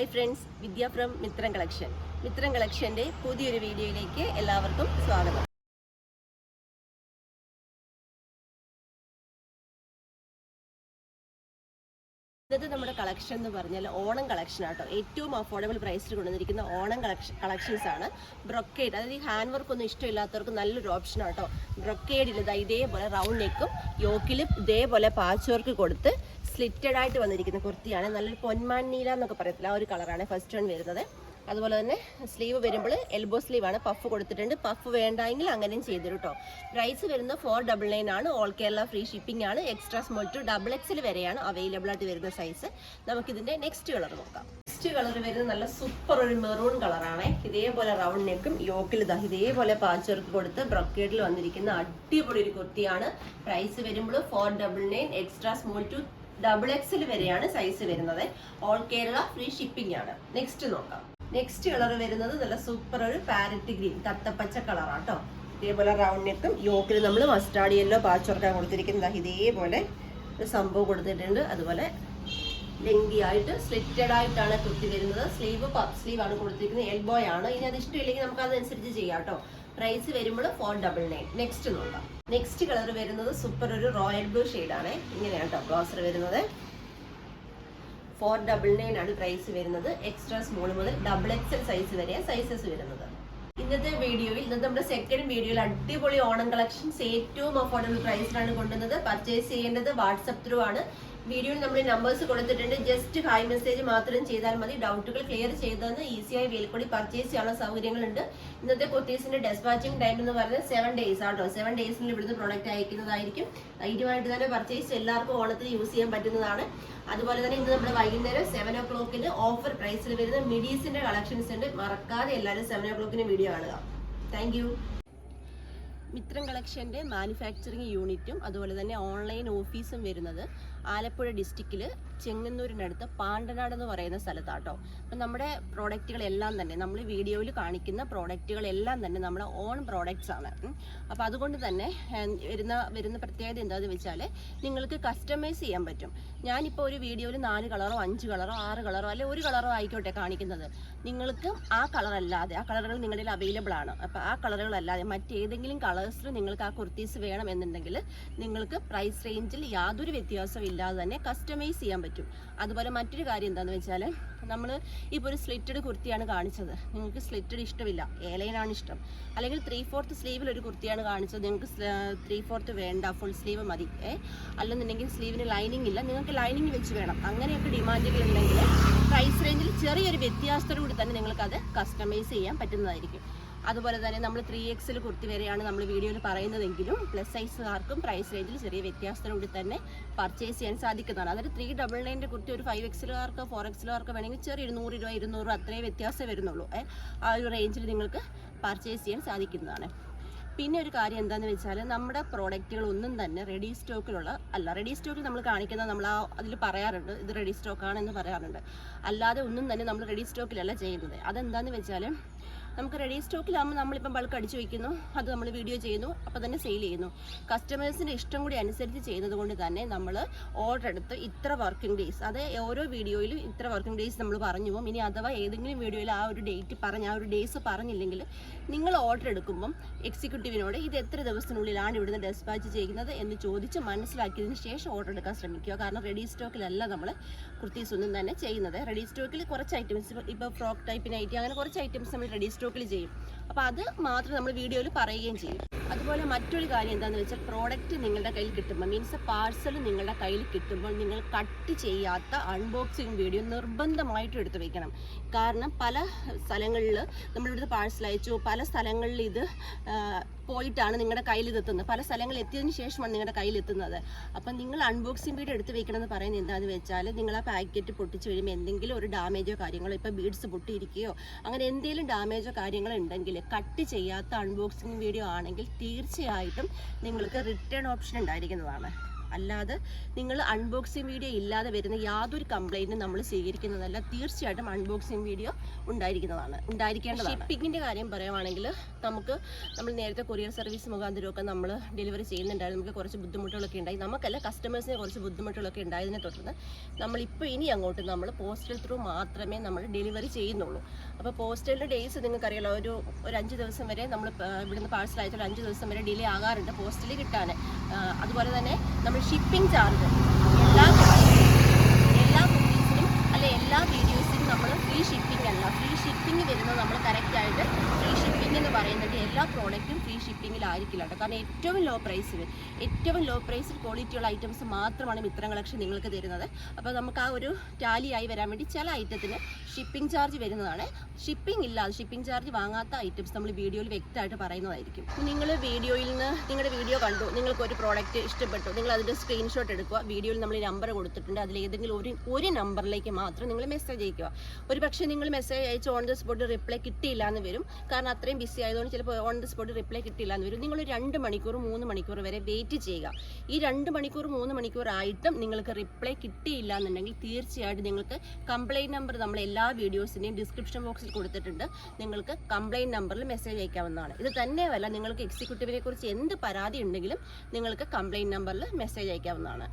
Hi friends, Vidya from Mithram collection. Mithram കളക്ഷൻ്റെ പുതിയൊരു വീഡിയോയിലേക്ക് എല്ലാവർക്കും സ്വാഗതം. ഇന്നത്തെ നമ്മുടെ കളക്ഷൻ എന്ന് പറഞ്ഞാൽ ഓണം കളക്ഷൻ ആട്ടോ. ഏറ്റവും അഫോർഡബിൾ പ്രൈസിൽ കൊണ്ടുവന്നിരിക്കുന്ന ഓണം കളക്ഷൻസ് ആണ്. ബ്രൊക്കേഡ്, അതായത് ഈ ഹാൻഡ് വർക്ക് ഒന്നും ഇഷ്ടമില്ലാത്തവർക്ക് നല്ലൊരു ഓപ്ഷൻ ആട്ടോ. ബ്രൊക്കേഡിൽ ഇതേപോലെ റൗണ്ട് നെക്കും യോക്കിലും ഇതേപോലെ പാച്ച് വർക്ക് കൊടുത്ത് സ്ലിറ്റഡ് ആയിട്ട് വന്നിരിക്കുന്ന കുർത്തിയാണ്. നല്ലൊരു പൊന്മാൻ നീല എന്നൊക്കെ പറയത്തില്ല, ആ ഒരു കളറാണ് ഫസ്റ്റ് വൺ വരുന്നത്. അതുപോലെ തന്നെ സ്ലീവ് വരുമ്പോൾ എൽബോ സ്ലീവാണ്, പഫ് കൊടുത്തിട്ടുണ്ട്. പഫ് വേണ്ടെങ്കിൽ അങ്ങനെയും ചെയ്തു കേട്ടോ. പ്രൈസ് വരുന്നത് 499 ആണ്. ഓൾ കേരള ഫ്രീ ഷിപ്പിംഗ് ആണ്. എക്സ്ട്രാ സ്മോൾ ടു XXL വരെയാണ് അവൈലബിൾ ആയിട്ട് വരുന്ന സൈസ്. നമുക്കിതിന്റെ നെക്സ്റ്റ് കളർ നോക്കാം. നെക്സ്റ്റ് കളർ വരുന്നത് നല്ല സൂപ്പർ ഒരു മെറൂൺ കളറാണ്. ഇതേപോലെ റൗണ്ട് നെക്കും യോക്കിൽ ഇതേപോലെ പാച്ച് വർക്ക് കൊടുത്ത് ബ്രൊക്കേഡിൽ വന്നിരിക്കുന്ന അടിപൊളി ഒരു കുർത്തിയാണ്. പ്രൈസ് വരുമ്പോൾ 499. എക്സ്ട്രാ സ്മോൾ ടു XXL വരെയാണ് സൈസ് വരുന്നത്. ഓൾ കേരള ഫ്രീ ഷിപ്പിംഗ് ആണ്. നെക്സ്റ്റ് നോക്കാം. നെക്സ്റ്റ് കളർ വരുന്നത് നല്ല സൂപ്പർ ഒരു പാരറ്റ് ഗ്രീൻ തത്തപ്പച്ച കളറാട്ടോ. ഇതേപോലെ റൗണ്ട് നെക്കും യോക്കിൽ നമ്മൾ മസ്റ്റാർഡ് യെല്ലോ പാച്ച് വർക്കാണ് കൊടുത്തിരിക്കുന്നത്. ഇതേപോലെ ഒരു സംഭവം കൊടുത്തിട്ടുണ്ട്. അതുപോലെ ലെങ്തി ആയിട്ട് സ്ലിറ്റഡ് ആയിട്ടാണ് കുർത്തി വരുന്നത്. സ്ലീവ് പഫ് സ്ലീവ് ആണ് കൊടുത്തിരിക്കുന്നത്. എൽബോ ആണ്. ഇനി അത് ഇഷ്ടമില്ലെങ്കിൽ നമുക്ക് അതനുസരിച്ച് ചെയ്യാം കേട്ടോ. പ്രൈസ് വരുമ്പോൾ 499. നെക്സ്റ്റ് നോക്കാം. നെക്സ്റ്റ് കളർ വരുന്നത് സൂപ്പർ ഒരു റോയൽ ബ്ലൂ ഷെയ്ഡാണ്. ഇങ്ങനെയാണ് കേട്ടോ ബ്ലൗസർ വരുന്നത്. 499 ആണ് പ്രൈസ് വരുന്നത്. എക്സ്ട്രാ സ്മോൾ മുതൽ XXL സൈസ് വരെ സൈസസ് വരുന്നത്. ഇന്നത്തെ നമ്മുടെ സെക്കൻഡ് വീഡിയോയിൽ അടിപൊളി ഓണം കളക്ഷൻസ് ഏറ്റവും അഫോർഡബിൾ പ്രൈസിലാണ് കൊണ്ടുവന്നത്. പർച്ചേസ് ചെയ്യേണ്ടത് വാട്സപ്പ് ത്രൂ ആണ്. വീഡിയോയിൽ നമ്മൾ നമ്പേഴ്സ് കൊടുത്തിട്ടുണ്ട്. ജസ്റ്റ് ഹായ് മെസ്സേജ് മാത്രം ചെയ്താൽ മതി. ഡൗട്ടുകൾ ക്ലിയർ ചെയ്തതെന്ന് ഈസിയായി വേൽക്കൊടി പർച്ചേസ് ചെയ്യാനുള്ള സൗകര്യങ്ങളുണ്ട്. ഇന്നത്തെ കുർത്തീസിന്റെ ഡെസ്പാച്ചിങ് ടൈം എന്ന് പറയുന്നത് 7 days ആട്ടോ. 7 daysൽ ഇവിടുന്ന് പ്രോഡക്റ്റ് അയക്കുന്നതായിരിക്കും. ധൈര്യമായിട്ട് തന്നെ പർച്ചേസ് എല്ലാവർക്കും ഓണത്തിന് യൂസ് ചെയ്യാൻ പറ്റുന്നതാണ്. അതുപോലെ തന്നെ ഇന്ന് നമ്മുടെ വൈകുന്നേരം 7 o'clock ഓഫർ പ്രൈസിൽ വരുന്ന മിഡീസിന്റെ കളക്ഷൻസ് ഉണ്ട്. മറക്കാതെ എല്ലാവരും 7 o'clock വീഡിയോ കാണുക. Thank you. മിത്രം കളക്ഷൻ്റെ മാനുഫാക്ചറിങ് യൂണിറ്റും അതുപോലെ തന്നെ ഓൺലൈൻ ഓഫീസും വരുന്നത് ആലപ്പുഴ ഡിസ്ട്രിക്റ്റിൽ ചെങ്ങന്നൂരിനടുത്ത് പാണ്ടനാട് എന്ന് പറയുന്ന സ്ഥലത്താട്ടോ. അപ്പം നമ്മുടെ പ്രോഡക്റ്റുകളെല്ലാം തന്നെ നമ്മൾ വീഡിയോയിൽ കാണിക്കുന്ന പ്രോഡക്റ്റുകളെല്ലാം തന്നെ നമ്മുടെ ഓൺ പ്രോഡക്റ്റ്സ് ആണ്. അപ്പോൾ അതുകൊണ്ട് തന്നെ വരുന്ന പ്രത്യേകത എന്താണെന്ന് വെച്ചാൽ നിങ്ങൾക്ക് കസ്റ്റമൈസ് ചെയ്യാൻ പറ്റും. ഞാനിപ്പോൾ ഒരു വീഡിയോയിൽ 4 കളറോ 5 കളറോ 6 കളറോ അല്ലെങ്കിൽ 1 കളറോ ആയിക്കോട്ടെ കാണിക്കുന്നത്. നിങ്ങൾക്ക് ആ കളറല്ലാതെ ആ കളറുകൾ നിങ്ങളുടെ അവൈലബിൾ ആണ്. അപ്പോൾ ആ കളറുകളല്ലാതെ മറ്റേതെങ്കിലും കളേഴ്സിൽ നിങ്ങൾക്ക് ആ കുർത്തീസ് വേണം എന്നുണ്ടെങ്കിൽ നിങ്ങൾക്ക് പ്രൈസ് റേഞ്ചിൽ യാതൊരു വ്യത്യാസവും ഇല്ലാതെ തന്നെ കസ്റ്റമൈസ് ചെയ്യാൻ പറ്റും. അതുപോലെ മറ്റൊരു കാര്യം എന്താണെന്ന് വെച്ചാൽ നമ്മൾ ഇപ്പോൾ ഒരു സ്ലിറ്റഡ് കുർത്തിയാണ് കാണിച്ചത്. നിങ്ങൾക്ക് സ്ലിറ്റഡ് ഇഷ്ടമില്ല, ഏലൈനാണ് ഇഷ്ടം, അല്ലെങ്കിൽ 3/4 സ്ലീവിൽ ഒരു കുർത്തിയാണ് കാണിച്ചത്, നിങ്ങൾക്ക് 3/4 വേണ്ട, ഫുൾ സ്ലീവ് മതി, അല്ലെന്നുണ്ടെങ്കിൽ സ്ലീവിന് ലൈനിങ് ഇല്ല, നിങ്ങൾക്ക് ലൈനിങ് വെച്ച് വേണം, അങ്ങനെയൊക്കെ ഡിമാൻഡുകൾ ഉണ്ടെങ്കിൽ പ്രൈസ് റേഞ്ചിൽ ചെറിയൊരു വ്യത്യാസത്തോടുകൂടി തന്നെ നിങ്ങൾക്കത് കസ്റ്റമൈസ് ചെയ്യാൻ പറ്റുന്നതായിരിക്കും. അതുപോലെ തന്നെ നമ്മൾ 3XL കുർത്തി വരെയാണ് നമ്മൾ വീഡിയോയിൽ പറയുന്നതെങ്കിലും പ്ലസ് സൈസുകാർക്കും പ്രൈസ് റേഞ്ചിൽ ചെറിയ വ്യത്യാസത്തോടുകൂടി തന്നെ പർച്ചേസ് ചെയ്യാൻ സാധിക്കുന്നതാണ്. അതായത് 399 കുർത്തി ഒരു 5XLകാർക്കോ 4XLകാർക്കോ വേണമെങ്കിൽ ചെറിയ 100 രൂപ 200 അത്രയും വ്യത്യാസമേ വരുന്നുള്ളൂ. ആ ഒരു റേഞ്ചിൽ നിങ്ങൾക്ക് പർച്ചേസ് ചെയ്യാൻ സാധിക്കുന്നതാണ്. പിന്നെ ഒരു കാര്യം എന്താണെന്ന് വെച്ചാൽ നമ്മുടെ പ്രോഡക്റ്റുകൾ ഒന്നും തന്നെ റെഡി സ്റ്റോക്കിൽ നമ്മൾ കാണിക്കുന്നത് നമ്മൾ അതിൽ പറയാറുണ്ട്, ഇത് റെഡി സ്റ്റോക്കാണെന്ന് പറയാറുണ്ട്. അല്ലാതെ ഒന്നും തന്നെ നമ്മൾ റെഡി സ്റ്റോക്കിലല്ല ചെയ്യുന്നത്. അതെന്താണെന്ന് വെച്ചാൽ നമുക്ക് റെഡി സ്റ്റോക്കിലാകുമ്പോൾ നമ്മളിപ്പം ബൾക്ക് അടിച്ചു വയ്ക്കുന്നു, അത് നമ്മൾ വീഡിയോ ചെയ്യുന്നു, അപ്പോൾ തന്നെ സെയിൽ ചെയ്യുന്നു. കസ്റ്റമേഴ്സിൻ്റെ ഇഷ്ടം കൂടി അനുസരിച്ച് ചെയ്യുന്നത് കൊണ്ട് തന്നെ നമ്മൾ ഓർഡർ എടുത്ത് ഇത്ര വർക്കിംഗ് ഡേയ്സ്, അത് ഓരോ വീഡിയോയിലും ഇത്ര വർക്കിംഗ് ഡേയ്സ് നമ്മൾ പറഞ്ഞു പോകും. ഇനി അഥവാ ഏതെങ്കിലും വീഡിയോയിൽ ആ ഒരു ഡേറ്റ് ആ ഒരു ഡേയ്സ് പറഞ്ഞില്ലെങ്കിൽ നിങ്ങൾ ഓർഡർ എടുക്കുമ്പം എക്സിക്യൂട്ടീവിനോട് ഇത് എത്ര ദിവസത്തിനുള്ളിലാണ് ഇവിടുന്ന് ഡെസ്പാച്ച് ചെയ്യുന്നത് എന്ന് ചോദിച്ച് മനസ്സിലാക്കിയതിന് ശേഷം ഓർഡർ എടുക്കാൻ ശ്രമിക്കുക. കാരണം റെഡി സ്റ്റോക്കിലല്ല നമ്മൾ കുർത്തീസ് ഒന്നും തന്നെ ചെയ്യുന്നത്. റെഡി സ്റ്റോക്കിൽ കുറച്ച് ഐറ്റംസ്, ഇപ്പോൾ ഫ്രോക്ക് ടൈപ്പ് നൈറ്റി അങ്ങനെ കുറച്ച് ഐറ്റംസ് നമ്മൾ റെഡി സ്റ്റോക്കിൽ ചെയ്യും. അപ്പോൾ അത് മാത്രം നമ്മൾ വീഡിയോയിൽ പറയുകയും ചെയ്യും. അതുപോലെ മറ്റൊരു കാര്യം എന്താണെന്ന് വെച്ചാൽ പ്രോഡക്റ്റ് നിങ്ങളുടെ കയ്യിൽ കിട്ടുമ്പോൾ, മീൻസ് പാഴ്സൽ നിങ്ങളുടെ കയ്യിൽ കിട്ടുമ്പോൾ നിങ്ങൾ കട്ട് ചെയ്യാത്ത അൺബോക്സിങ് വീഡിയോ നിർബന്ധമായിട്ടും എടുത്തു വയ്ക്കണം. കാരണം പല സ്ഥലങ്ങളിൽ നമ്മളിവിടുന്ന് പാഴ്സൽ അയച്ചു, പല സ്ഥലങ്ങളിൽ ഇത് പോയിട്ടാണ് നിങ്ങളുടെ കയ്യിൽ എത്തുന്നത്, പല സ്ഥലങ്ങളിൽ എത്തിയതിന് ശേഷമാണ് നിങ്ങളുടെ കയ്യിൽ എത്തുന്നത്. അപ്പം നിങ്ങൾ അൺബോക്സിങ് വീഡിയോ എടുത്ത് വെക്കണമെന്ന് പറയുന്നത് എന്താണെന്ന് വെച്ചാൽ നിങ്ങൾ ആ പാക്കറ്റ് പൊട്ടിച്ച് കഴിയുമ്പോൾ എന്തെങ്കിലും ഒരു ഡാമേജോ കാര്യങ്ങളോ, ഇപ്പോൾ ബീഡ്സ് പൊട്ടിയിരിക്കുകയോ അങ്ങനെ എന്തെങ്കിലും ഡാമേജോ കാര്യങ്ങളോ ഉണ്ടെങ്കിൽ കട്ട് ചെയ്യാത്ത അൺബോക്സിങ് വീഡിയോ ആണെങ്കിൽ തീർച്ചയായിട്ടും നിങ്ങൾക്ക് റിട്ടേൺ ഓപ്ഷൻ ഉണ്ടായിരിക്കുന്നതാണ്. അല്ലാതെ നിങ്ങൾ അൺബോക്സിങ് വീഡിയോ ഇല്ലാതെ വരുന്ന യാതൊരു കംപ്ലൈൻറ്റും നമ്മൾ സ്വീകരിക്കുന്നതല്ല. തീർച്ചയായിട്ടും അൺബോക്സിങ് വീഡിയോ ഉണ്ടായിരിക്കേണ്ടതാണ്. ഷിപ്പിങ്ങിൻ്റെ കാര്യം പറയുവാണെങ്കിൽ നമ്മൾ നേരത്തെ കൊറിയർ സർവീസ് മുഖാന്തരമൊക്കെ നമ്മൾ ഡെലിവറി ചെയ്യുന്നുണ്ടായിരുന്നു. നമുക്ക് കുറച്ച് ബുദ്ധിമുട്ടുകളൊക്കെ ഉണ്ടായി. നമുക്കല്ല, കസ്റ്റമേഴ്സിന് കുറച്ച് ബുദ്ധിമുട്ടുകളൊക്കെ ഉണ്ടായതിനെ തുടർന്ന് നമ്മളിപ്പോൾ ഇനി അങ്ങോട്ട് നമ്മൾ പോസ്റ്റൽ ത്രൂ മാത്രമേ നമ്മൾ ഡെലിവറി ചെയ്യുന്നുള്ളൂ. അപ്പോൾ പോസ്റ്റലിൻ്റെ ഡേയ്സ് നിങ്ങൾക്കറിയാലോ, ഒരു 5 ദിവസം വരെ നമ്മൾ ഇവിടുന്ന് പാഴ്സൽ അയച്ചാൽ 5 ദിവസം വരെ ഡിലേ ആകാറുണ്ട് പോസ്റ്റലിൽ കിട്ടാൻ. അതുപോലെ തന്നെ നമ്മൾ ഷിപ്പിംഗ് ചാർജ് എല്ലാ കുക്കീസിനും അല്ലെ എല്ലാ വീഡിയോസിനും നമ്മൾ ഫ്രീ ഷിപ്പിംഗ് അല്ല. ഫ്രീ ഷിപ്പിംഗ് വരുന്നത് നമ്മൾ കറക്റ്റായിട്ട് ഫ്രീ ഷിപ്പിംഗ് എന്ന് പറയുന്നത് എല്ലാ പ്രോഡക്റ്റും ഫ്രീ ഷിപ്പിങ്ങിലായിരിക്കില്ല കേട്ടോ. കാരണം ഏറ്റവും ലോ പ്രൈസിൽ ക്വാളിറ്റിയുള്ള ഐറ്റംസ് മാത്രമാണ് മിത്രം കളക്ഷൻ നിങ്ങൾക്ക് തരുന്നത്. അപ്പോൾ നമുക്ക് ആ ഒരു ടാലിയായി വരാൻ വേണ്ടി ചില ഐറ്റത്തിന് ഷിപ്പിംഗ് ചാർജ് വരുന്നതാണ്. ഷിപ്പിംഗ് ചാർജ് വാങ്ങാത്ത ഐറ്റംസ് നമ്മൾ വീഡിയോയിൽ വ്യക്തമായിട്ട് പറയുന്നതായിരിക്കും. നിങ്ങൾ നിങ്ങളുടെ വീഡിയോ കണ്ടു, നിങ്ങൾക്ക് ഒരു പ്രോഡക്റ്റ് ഇഷ്ടപ്പെട്ടു, നിങ്ങൾ അതിൻ്റെ സ്ക്രീൻഷോട്ട് എടുക്കുക. വീഡിയോയിൽ നമ്മൾ നമ്പർ കൊടുത്തിട്ടുണ്ട്, അതിൽ ഏതെങ്കിലും ഒരു നമ്പറിലേക്ക് മാത്രം നിങ്ങൾ മെസ്സേജ് അയക്കുക. ഒരു പക്ഷേ നിങ്ങൾ മെസ്സേജ് അയച്ച് ഓൺ ദ സ്പോട്ട് റിപ്ലൈ കിട്ടിയില്ല എന്ന് വരും. കാരണം അത്രയും ബിസി ആയതുകൊണ്ട് ചിലപ്പോൾ ഓൺ ദ സ്പോട്ട് റിപ്ലൈ കിട്ടിയില്ല എന്ന് വരും. നിങ്ങൾ 2 മണിക്കൂർ 3 മണിക്കൂർ വരെ വെയിറ്റ് ചെയ്യുക. ഈ 2 മണിക്കൂർ 3 മണിക്കൂർ ആയിട്ടും നിങ്ങൾക്ക് റിപ്ലൈ കിട്ടിയില്ല എന്നുണ്ടെങ്കിൽ തീർച്ചയായിട്ടും നിങ്ങൾക്ക് കംപ്ലൈൻറ്റ് നമ്പർ നമ്മൾ എല്ലാ വീഡിയോസിൻ്റെയും ഡിസ്ക്രിപ്ഷൻ ബോക്സിൽ കൊടുത്തിട്ടുണ്ട്. നിങ്ങൾക്ക് കംപ്ലൈൻറ്റ് നമ്പറിൽ മെസ്സേജ് അയക്കാവുന്നതാണ്. ഇത് തന്നെയല്ല, നിങ്ങൾക്ക് എക്സിക്യൂട്ടീവിനെ കുറിച്ച് എന്ത് പരാതി ഉണ്ടെങ്കിലും നിങ്ങൾക്ക് കംപ്ലൈൻറ്റ് നമ്പറിൽ മെസ്സേജ് അയക്കാവുന്നതാണ്.